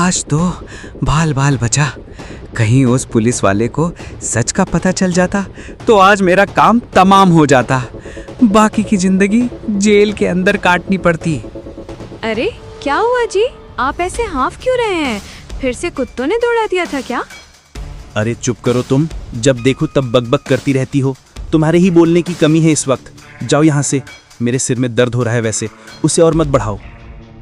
आज तो बाल बाल बचा। कहीं उस पुलिस वाले को सच का पता चल जाता तो आज मेरा काम तमाम हो जाता। बाकी की जिंदगी जेल के अंदर काटनी पड़ती। अरे क्या हुआ जी, आप ऐसे हाँफ क्यों रहे हैं? फिर से कुत्तों ने दौड़ा दिया था क्या? अरे चुप करो तुम, जब देखो तब बकबक करती रहती हो। तुम्हारे ही बोलने की कमी है इस वक्त। जाओ यहाँ से, मेरे सिर में दर्द हो रहा है, वैसे उसे और मत बढ़ाओ।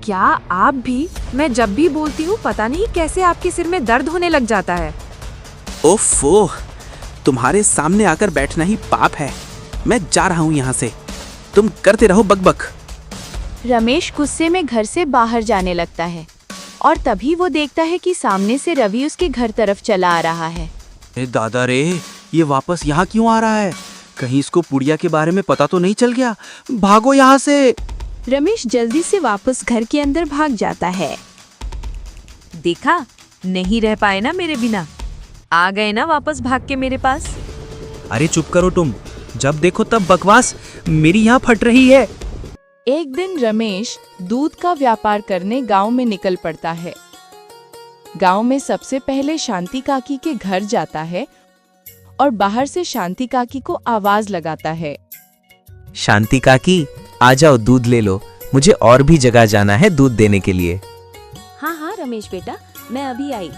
क्या आप भी? मैं जब भी बोलती हूँ पता नहीं कैसे आपके सिर में दर्द होने लग जाता है। ओफो, तुम्हारे सामने आकर बैठना ही पाप है। मैं जा रहा हूँ यहाँ से, तुम करते रहो बकबक। रमेश गुस्से में घर से बाहर जाने लगता है और तभी वो देखता है कि सामने से रवि उसके घर तरफ चला आ रहा है। दादा रे, ये वापस यहाँ क्यों आ रहा है? कहीं इसको पुड़िया के बारे में पता तो नहीं चल गया? भागो यहाँ से। रमेश जल्दी से वापस घर के अंदर भाग जाता है। देखा, नहीं रह पाए ना मेरे बिना, आ गए ना वापस भाग के मेरे पास। अरे चुप करो तुम, जब देखो तब बकवास। मेरी यहाँ फट रही है। एक दिन रमेश दूध का व्यापार करने गांव में निकल पड़ता है। गांव में सबसे पहले शांति काकी के घर जाता है और बाहर से शांति काकी को आवाज लगाता है। शांति काकी, आ जाओ, दूध ले लो। मुझे और भी जगह जाना है दूध देने के लिए। हाँ हाँ रमेश बेटा, मैं अभी आई।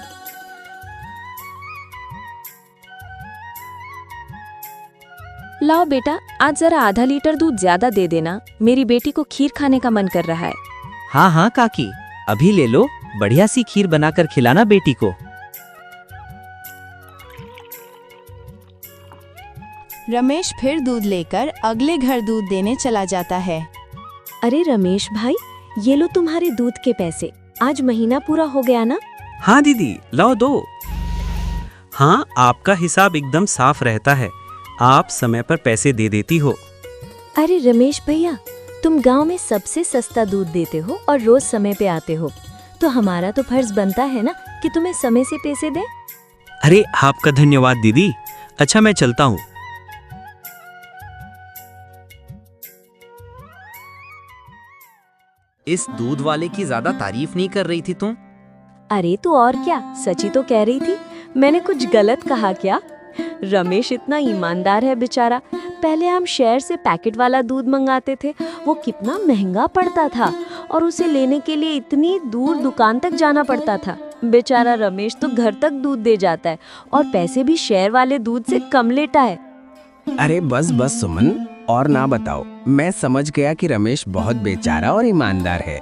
लाओ बेटा, आज जरा आधा लीटर दूध ज्यादा दे देना, मेरी बेटी को खीर खाने का मन कर रहा है। हाँ हाँ काकी, अभी ले लो। बढ़िया सी खीर बनाकर खिलाना बेटी को। रमेश फिर दूध लेकर अगले घर दूध देने चला जाता है। अरे रमेश भाई, ये लो तुम्हारे दूध के पैसे। आज महीना पूरा हो गया ना? हाँ दीदी, लाओ दो। हाँ, आपका हिसाब एकदम साफ रहता है। आप समय पर पैसे दे देती हो। अरे रमेश भैया, तुम गांव में सबसे सस्ता दूध देते हो और रोज समय पे आते हो, तो हमारा तो फर्ज बनता है ना कि तुम्हें समय से पैसे दें। अरे आपका धन्यवाद दीदी। अच्छा, मैं चलता हूँ। इस दूध वाले की ज्यादा तारीफ नहीं कर रही थी तुम? अरे तो और क्या, सची तो कह रही थी। मैंने कुछ गलत कहा क्या? रमेश इतना ईमानदार है बेचारा। पहले हम शहर से पैकेट वाला दूध मंगाते थे, वो कितना महंगा पड़ता था और उसे लेने के लिए इतनी दूर दुकान तक जाना पड़ता था। बेचारा रमेश तो घर तक दूध दे जाता है और पैसे भी शहर वाले दूध से कम लेता है। अरे बस बस सुमन, और ना बताओ। मैं समझ गया कि रमेश बहुत बेचारा और ईमानदार है।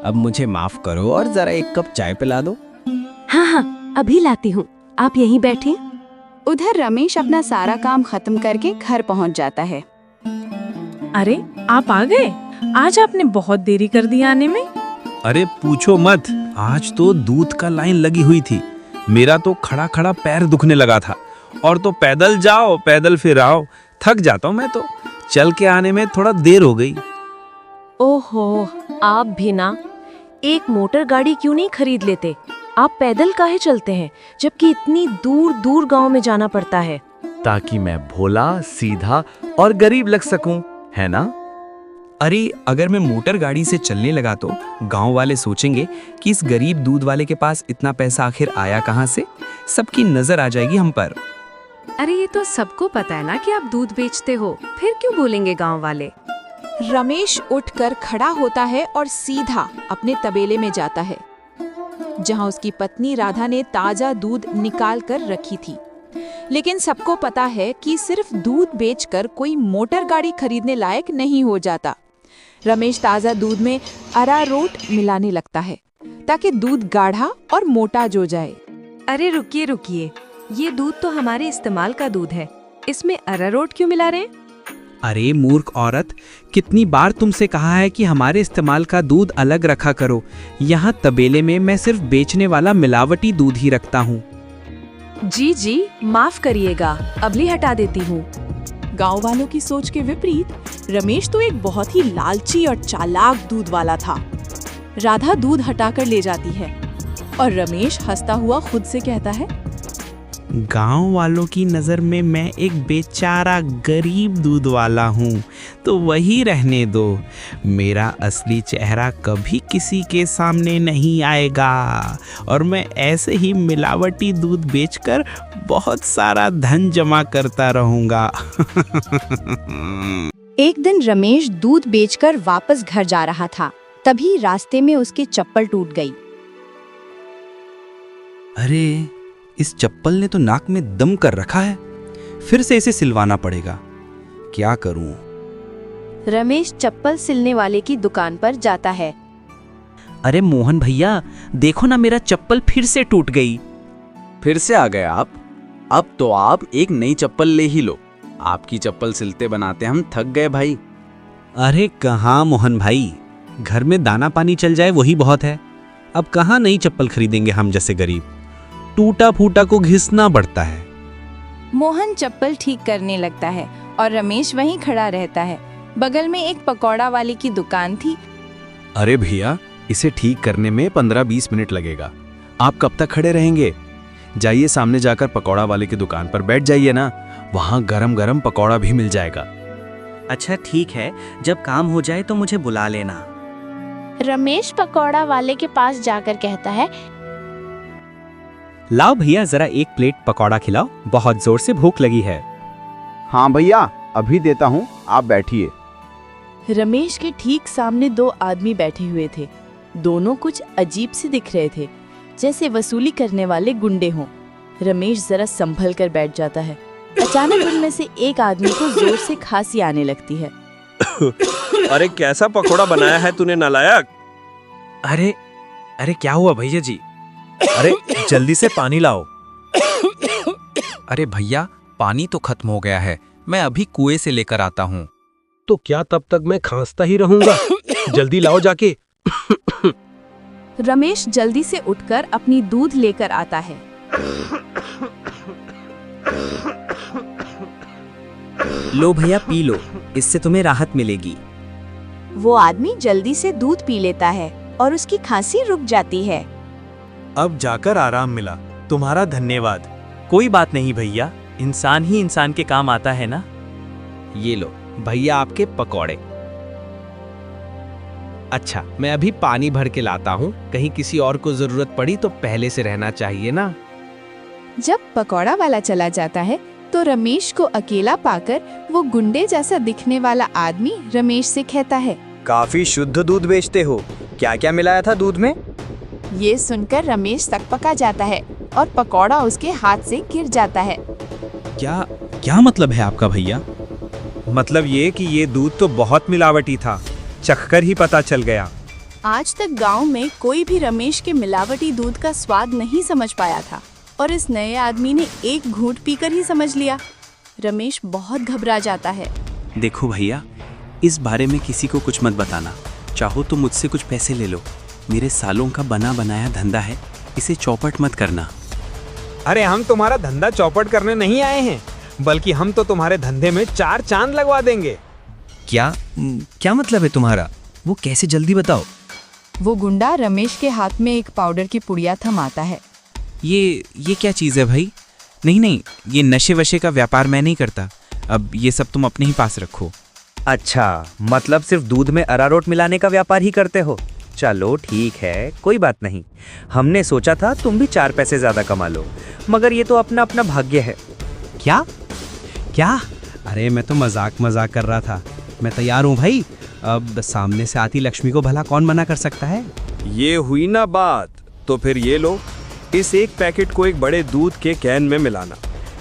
अब मुझे माफ करो और जरा एक कप चाय पिला दो। हाँ हाँ, अभी लाती हूँ, आप यहीं बैठिए। उधर रमेश अपना सारा काम खत्म करके घर पहुंच जाता है। अरे आप आ गए? आज आपने बहुत देरी कर दी आने में। अरे पूछो मत, आज तो दूध का लाइन लगी हुई थी। मेरा तो खड़ा खड़ा पैर दुखने लगा था। और तो पैदल जाओ पैदल फिर आओ, थक जाता हूँ मैं तो। चल के आने में थोड़ा देर हो गई। ओहो, आप भी ना, एक मोटर गाड़ी क्यों नहीं खरीद लेते? आप पैदल काहे चलते हैं, जबकि इतनी दूर दूर गांव में जाना पड़ता है? ताकि मैं भोला, सीधा और गरीब लग सकूं, है ना? अरे अगर मैं मोटर गाड़ी से चलने लगा तो गांव वाले सोचेंगे कि इस गरीब दूध वाले के पास इतना पैसा आखिर आया कहां से। सबकी नजर आ जाएगी हम पर। अरे ये तो सबको पता है ना कि आप दूध बेचते हो, फिर क्यों बोलेंगे गांव वाले? रमेश उठकर खड़ा होता है और सीधा अपने तबेले में जाता है, जहां उसकी पत्नी राधा ने ताजा दूध निकाल कर रखी थी। लेकिन सबको पता है कि सिर्फ दूध बेचकर कोई मोटर गाड़ी खरीदने लायक नहीं हो जाता। रमेश ताजा दूध में अरारोट मिलाने लगता है ताकि दूध गाढ़ा और मोटा जो जाए। अरे रुकिए रुकिए, ये दूध तो हमारे इस्तेमाल का दूध है, इसमें अरारोट क्यों मिला रहे हैं? अरे मूर्ख औरत, कितनी बार तुमसे कहा है कि हमारे इस्तेमाल का दूध अलग रखा करो। यहाँ तबेले में मैं सिर्फ बेचने वाला मिलावटी दूध ही रखता हूँ। जी जी, माफ करिएगा, अभी हटा देती हूँ। गांव वालों की सोच के विपरीत रमेश तो एक बहुत ही लालची और चालाक दूध वाला था। राधा दूध हटाकर ले जाती है और रमेश हंसता हुआ खुद से कहता है, गांव वालों की नज़र में मैं एक बेचारा गरीब दूध वाला हूँ, तो वही रहने दो। मेरा असली चेहरा कभी किसी के सामने नहीं आएगा और मैं ऐसे ही मिलावटी दूध बेचकर बहुत सारा धन जमा करता रहूँगा। एक दिन रमेश दूध बेचकर वापस घर जा रहा था। तभी रास्ते में उसकी चप्पल टूट गई। अरे, इस चप्पल ने तो नाक में दम कर रखा है। फिर से इसे सिलवाना पड़ेगा। क्या करूं? रमेश चप्पल सिलने वाले की दुकान पर जाता है। अरे मोहन भैया, देखो ना मेरा चप्पल फिर से टूट गई। फिर से आ गए आप? अब तो आप एक नई चप्पल ले ही लो। आपकी चप्पल सिलते बनाते हम थक गए भाई। अरे कहाँ मोहन भाई, घर में दाना पानी चल जाए वही बहुत है। अब कहाँ नई चप्पल खरीदेंगे हम जैसे गरीब। टूटा फूटा को घिसना पड़ता है। मोहन चप्पल ठीक करने लगता है और रमेश वहीं खड़ा रहता है। बगल में एक पकौड़ा वाले की दुकान थी। अरे भैया, इसे ठीक करने में 15-20 मिनट लगेगा। आप कब तक खड़े रहेंगे? जाइए सामने जाकर पकौड़ा वाले की दुकान पर बैठ जाइए ना, वहाँ गरम गरम पकौड़ा भी मिल जाएगा। अच्छा ठीक है, जब काम हो जाए तो मुझे बुला लेना। रमेश पकौड़ा वाले के पास जाकर कहता है, लाओ भैया, जरा एक प्लेट पकौड़ा खिलाओ, बहुत जोर से भूख लगी है। हाँ भैया, अभी देता हूँ, आप बैठिए। रमेश के ठीक सामने दो आदमी बैठे हुए थे। दोनों कुछ अजीब से दिख रहे थे, जैसे वसूली करने वाले गुंडे हों। रमेश जरा संभल कर बैठ जाता है। अचानक उनमें से एक आदमी को जोर से खांसी आने लगती है। अरे कैसा पकोड़ा बनाया है तूने नालायक? अरे क्या हुआ भैया जी? अरे जल्दी से पानी लाओ। अरे भैया, पानी तो खत्म हो गया है, मैं अभी कुएं से लेकर आता हूँ। तो क्या तब तक मैं खांसता ही रहूंगा? जल्दी लाओ जाके। रमेश जल्दी से उठकर अपनी दूध लेकर आता है। लो भैया पी लो, इससे तुम्हें राहत मिलेगी। वो आदमी जल्दी से दूध पी लेता है और उसकी खांसी रुक जाती है। अब जाकर आराम मिला, तुम्हारा धन्यवाद। कोई बात नहीं भैया, इंसान ही इंसान के काम आता है ना। ये लो भैया आपके पकौड़े। अच्छा, मैं अभी पानी भर के लाता हूँ, कहीं किसी और को जरूरत पड़ी तो पहले से रहना चाहिए ना। जब पकौड़ा वाला चला जाता है तो रमेश को अकेला पाकर वो गुंडे जैसा दिखने वाला आदमी रमेश से कहता है, काफी शुद्ध दूध बेचते हो, क्या क्या मिलाया था दूध में? ये सुनकर रमेश तकपका जाता है और पकौड़ा उसके हाथ से गिर जाता है। क्या मतलब है आपका भैया? मतलब ये कि ये दूध तो बहुत मिलावटी था, चखकर ही पता चल गया। आज तक गांव में कोई भी रमेश के मिलावटी दूध का स्वाद नहीं समझ पाया था और इस नए आदमी ने एक घूंट पीकर ही समझ लिया। रमेश बहुत घबरा जाता है। देखो भैया, इस बारे में किसी को कुछ मत बताना। चाहो तो मुझसे कुछ पैसे ले लो, मेरे सालों का बना बनाया धंधा है, इसे चौपट मत करना। अरे हम तुम्हारा धंधा चौपट करने नहीं आए हैं, बल्कि हम तो तुम्हारे धंधे में 4 चांद लगवा देंगे। क्या मतलब है तुम्हारा? वो कैसे, जल्दी बताओ। वो गुंडा रमेश के हाथ में एक पाउडर की पुड़िया थमाता है। ये क्या चीज़ है भाई? नहीं, ये नशे वशे का व्यापार मैं नहीं करता। अब ये सब तुम अपने ही पास रखो। अच्छा, मतलब सिर्फ दूध में अरारोट मिलाने का व्यापार ही करते हो? चलो ठीक है, कोई बात नहीं। हमने सोचा था तुम भी 4 पैसे ज्यादा कमा लो, मगर ये तो अपना अपना भाग्य है। क्या? अरे मैं तो मजाक कर रहा था। मैं तैयार हूँ भाई। अब सामने से आती लक्ष्मी को भला कौन मना कर सकता है? ये हुई ना बात, तो फिर ये लो, इस एक पैकेट को एक बड़े दूध के कैन में मिलाना,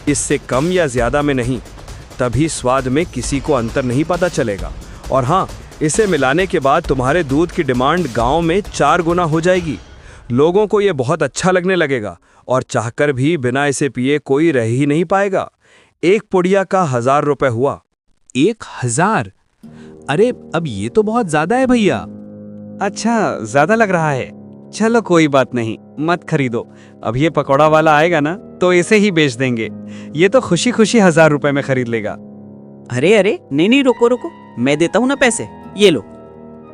इससे कम या ज्यादा में नहीं, तभी स्वाद में किसी को अंतर नहीं पता चलेगा। और हाँ, इसे मिलाने के बाद तुम्हारे दूध की डिमांड गांव में 4 गुना हो जाएगी। लोगों को ये बहुत अच्छा लगने लगेगा और चाहकर भी बिना इसे पिए कोई रह ही नहीं पाएगा। एक पुड़िया का 1000 रुपए हुआ। 1000? अरे अब ये तो बहुत ज्यादा है भैया। अच्छा, ज्यादा लग रहा है। चलो कोई बात नहीं, मत खरीदो। अब ये पकौड़ा वाला आएगा ना तो इसे ही बेच देंगे। ये तो खुशी खुशी 1000 रुपए में खरीद लेगा। अरे नहीं, रुको, मैं देता हूँ ना पैसे, ये लो।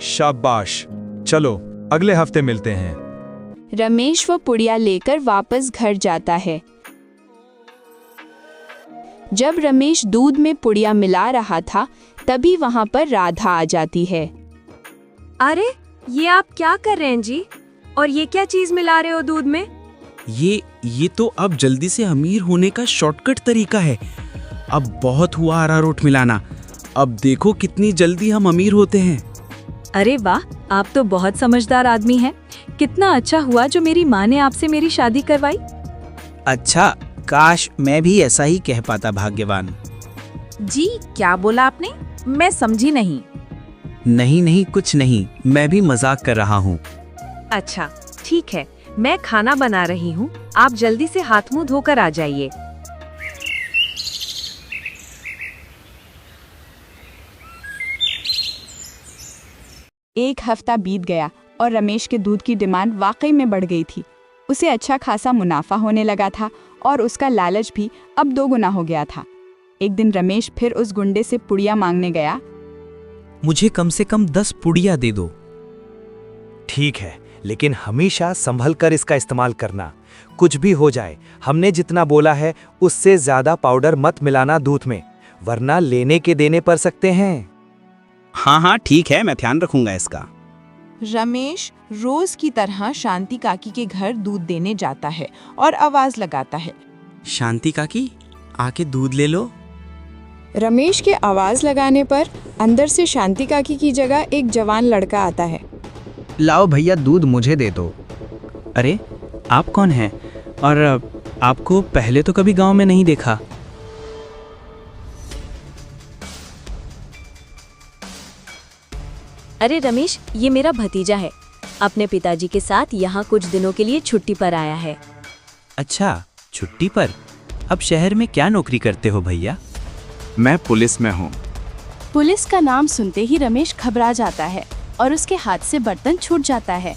शाबाश, चलो अगले हफ्ते मिलते हैं। रमेश वो पुड़िया लेकर वापस घर जाता है। जब रमेश दूध में पुड़िया मिला रहा था तभी वहाँ पर राधा आ जाती है। अरे ये आप क्या कर रहे हैं जी? और ये क्या चीज मिला रहे हो दूध में? ये तो अब जल्दी से अमीर होने का शॉर्टकट तरीका है। अब बहुत हुआ अरारोट मिलाना, अब देखो कितनी जल्दी हम अमीर होते हैं। अरे वाह, आप तो बहुत समझदार आदमी हैं। कितना अच्छा हुआ जो मेरी माँ ने आपसे मेरी शादी करवाई। अच्छा, काश मैं भी ऐसा ही कह पाता भाग्यवान। जी क्या बोला आपने? मैं समझी नहीं। नहीं कुछ नहीं, मैं भी मजाक कर रहा हूँ। अच्छा ठीक है, मैं खाना बना रही हूँ, आप जल्दी से हाथ मुंह धोकर आ जाइए। एक हफ्ता बीत गया और रमेश के दूध की डिमांड वाकई में बढ़ गई थी। उसे अच्छा खासा मुनाफा होने लगा था और उसका लालच भी अब 2 गुना हो गया था। एक दिन रमेश फिर उस गुंडे से पुड़िया मांगने गया। मुझे कम से कम 10 पुड़िया दे दो। ठीक है, लेकिन हमेशा संभल कर इसका इस्तेमाल करना। कुछ भी हो जाए, हमने जितना बोला है उससे ज्यादा पाउडर मत मिलाना दूध में, वरना लेने के देने पड़ सकते हैं। हाँ ठीक है, मैं ध्यान रखूंगा इसका। रमेश रोज की तरह शांति काकी के घर दूध देने जाता है और आवाज लगाता है, शांति काकी आके दूध ले लो। रमेश के आवाज लगाने पर अंदर से शांति काकी की जगह एक जवान लड़का आता है। लाओ भैया, दूध मुझे दे दो। अरे आप कौन हैं? और आपको पहले तो कभी गांव में नहीं देखा। अरे रमेश, ये मेरा भतीजा है, अपने पिताजी के साथ यहाँ कुछ दिनों के लिए छुट्टी पर आया है। अच्छा, छुट्टी पर? अब शहर में क्या नौकरी करते हो भैया? मैं पुलिस में हूँ। पुलिस का नाम सुनते ही रमेश घबरा जाता है और उसके हाथ से बर्तन छूट जाता है।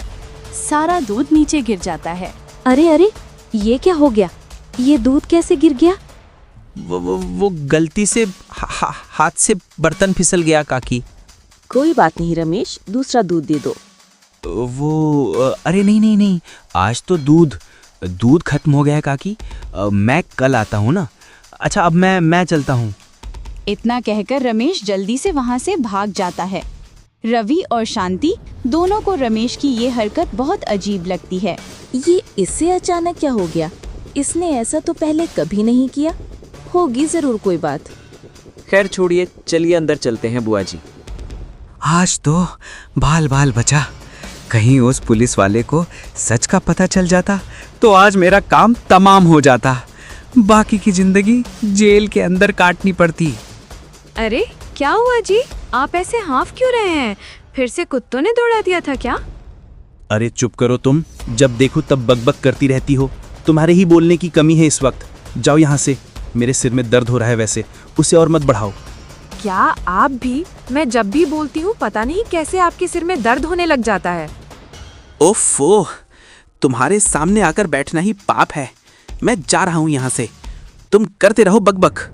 सारा दूध नीचे गिर जाता है। अरे ये क्या हो गया? ये दूध कैसे गिर गया? वो गलती से हाथ से बर्तन फिसल गया काकी। कोई बात नहीं रमेश, दूसरा दूध दे दो। अरे नहीं, आज तो दूध खत्म हो गया है काकी। मैं कल आता हूँ ना। अच्छा, अब मैं चलता हूँ। इतना कहकर रमेश जल्दी से वहाँ से भाग जाता है। रवि और शांति दोनों को रमेश की ये हरकत बहुत अजीब लगती है। ये इससे अचानक क्या हो गया? इसने ऐसा तो पहले कभी नहीं किया। होगी जरूर कोई बात। खैर छोड़िए, चलिए अंदर चलते हैं बुआ जी। आज तो बाल बाल बचा। कहीं उस पुलिस वाले को सच का पता चल जाता तो आज मेरा काम तमाम हो जाता। बाकी की जिंदगी जेल के अंदर काटनी पड़ती। अरे क्या हुआ जी? आप ऐसे हाँफ क्यों रहे हैं? फिर से कुत्तों ने दौड़ा दिया था क्या? अरे चुप करो तुम, जब देखो तब बकबक करती रहती हो। तुम्हारे ही बोलने की कमी है इस वक्त। जाओ यहाँ से, मेरे सिर में दर्द हो रहा है वैसे, उसे और मत बढ़ाओ। क्या आप भी? मैं जब भी बोलती हूँ पता नहीं कैसे आपके सिर में दर्द होने लग जाता है। ओफो, तुम्हारे सामने आकर बैठना ही पाप है। मैं जा रहा हूँ यहाँ से, तुम करते रहो बकबक।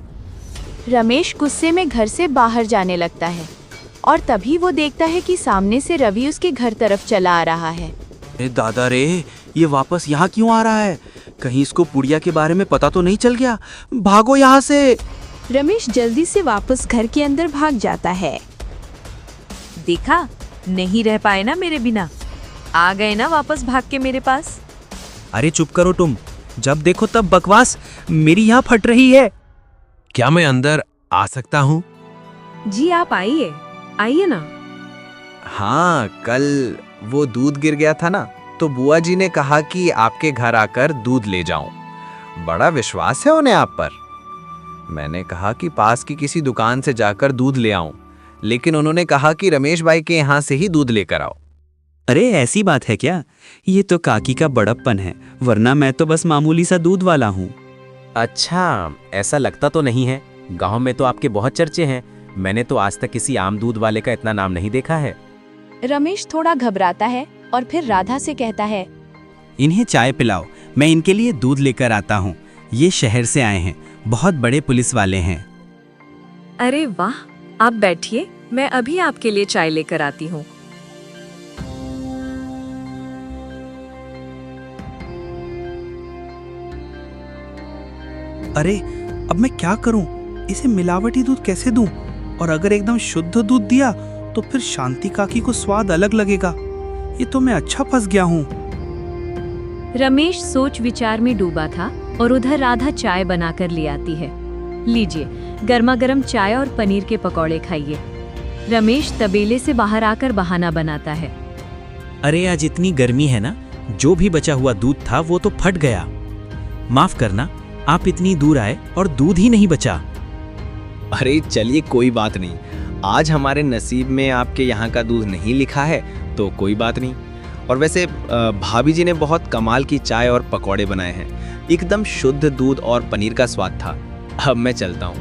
रमेश गुस्से में घर से बाहर जाने लगता है और तभी वो देखता है कि सामने से रवि उसके घर तरफ चला आ रहा है। ए दादा रे, ये वापस यहाँ क्यों आ रहा है? कहीं इसको पुड़िया के बारे में पता तो नहीं चल गया? भागो यहाँ से। रमेश जल्दी से वापस घर के अंदर भाग जाता है। देखा, नहीं रह पाए ना मेरे बिना। आ गए ना वापस भाग के मेरे पास। अरे चुप करो तुम, जब देखो तब बकवास। मेरी यहाँ फट रही है। क्या मैं अंदर आ सकता हूँ? जी आप आइए ना। हाँ, कल वो दूध गिर गया था ना, तो बुआ जी ने कहा कि आपके घर आकर दूध ले जाऊं। बड़ा विश्वास है उन्हें आप पर। मैंने कहा कि पास की किसी दुकान से जाकर दूध ले आऊं, लेकिन उन्होंने कहा कि रमेश भाई के यहाँ से ही दूध लेकर आओ। अरे ऐसी बात है क्या? ये तो काकी का बड़प्पन है, वरना मैं तो बस मामूली सा दूध वाला हूँ। अच्छा, ऐसा लगता तो नहीं है। गांव में तो आपके बहुत चर्चे हैं। मैंने तो आज तक किसी आम दूध वाले का इतना नाम नहीं देखा है। रमेश थोड़ा घबराता है और फिर राधा से कहता है, इन्हें चाय पिलाओ, मैं इनके लिए दूध लेकर आता हूँ। ये शहर से आए हैं, बहुत बड़े पुलिस वाले हैं। अरे वाह, आप बैठिए, मैं अभी आपके लिए चाय लेकर आती हूँ। अरे अब मैं क्या करूं? इसे मिलावटी दूध कैसे दूं? और अगर एकदम शुद्ध दूध दिया तो फिर शांति काकी को स्वाद अलग लगेगा। ये तो मैं अच्छा फंस गया हूँ। रमेश सोच विचार में डूबा था और उधर राधा चाय बनाकर ले आती है। लीजिए, गर्मा गर्म चाय और पनीर के पकौड़े खाइए। रमेश तबेले से बाहर आकर बहाना बनाता है। अरे आज इतनी गर्मी है ना, जो भी बचा हुआ दूध था वो तो फट गया। माफ करना, आप इतनी दूर आए और दूध ही नहीं बचा। अरे चलिए कोई बात नहीं, आज हमारे नसीब में आपके यहाँ का दूध नहीं लिखा है तो कोई बात नहीं। और वैसे भाभी जी ने बहुत कमाल की चाय और पकौड़े बनाए हैं, एकदम शुद्ध दूध और पनीर का स्वाद था। अब मैं चलता हूँ।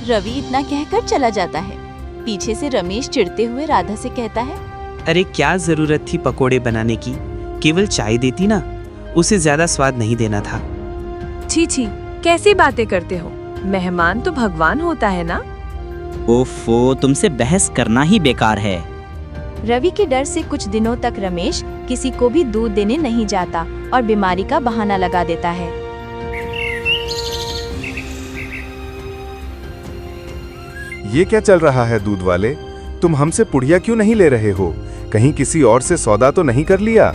रवि इतना कहकर चला जाता है। पीछे से रमेश चिढ़ते हुए राधा से कहता है, अरे क्या जरूरत थी पकोड़े बनाने की, केवल चाय देती ना, उसे ज्यादा स्वाद नहीं देना था। छी छी, कैसी बातें करते हो? मेहमान तो भगवान होता है ना। ओफो, तुमसे बहस करना ही बेकार है। रवि के डर से कुछ दिनों तक रमेश किसी को भी दूध देने नहीं जाता और बीमारी का बहाना लगा देता है। ये क्या चल रहा है दूध वाले? तुम हमसे पुड़िया क्यों नहीं ले रहे हो? कहीं किसी और से सौदा तो नहीं कर लिया?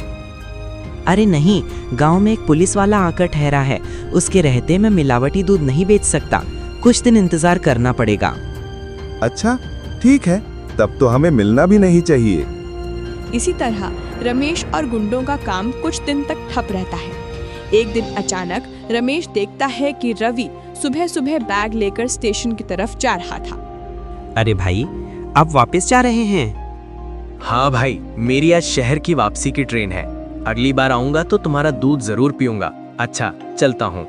अरे नहीं, गांव में एक पुलिस वाला आकर ठहरा है, उसके रहते मैं मिलावटी दूध नहीं बेच सकता। कुछ दिन इंतजार करना पड़ेगा। अच्छा ठीक है, तब तो हमें मिलना भी नहीं चाहिए। इसी तरह रमेश और गुंडों का काम कुछ दिन तक ठप रहता है। एक दिन अचानक रमेश देखता है कि रवि सुबह सुबह बैग लेकर स्टेशन की तरफ जा रहा था। अरे भाई, आप वापस जा रहे हैं? हाँ भाई, मेरी आज शहर की वापसी की ट्रेन है। अगली बार आऊंगा तो तुम्हारा दूध जरूर पीऊंगा। अच्छा चलता हूँ।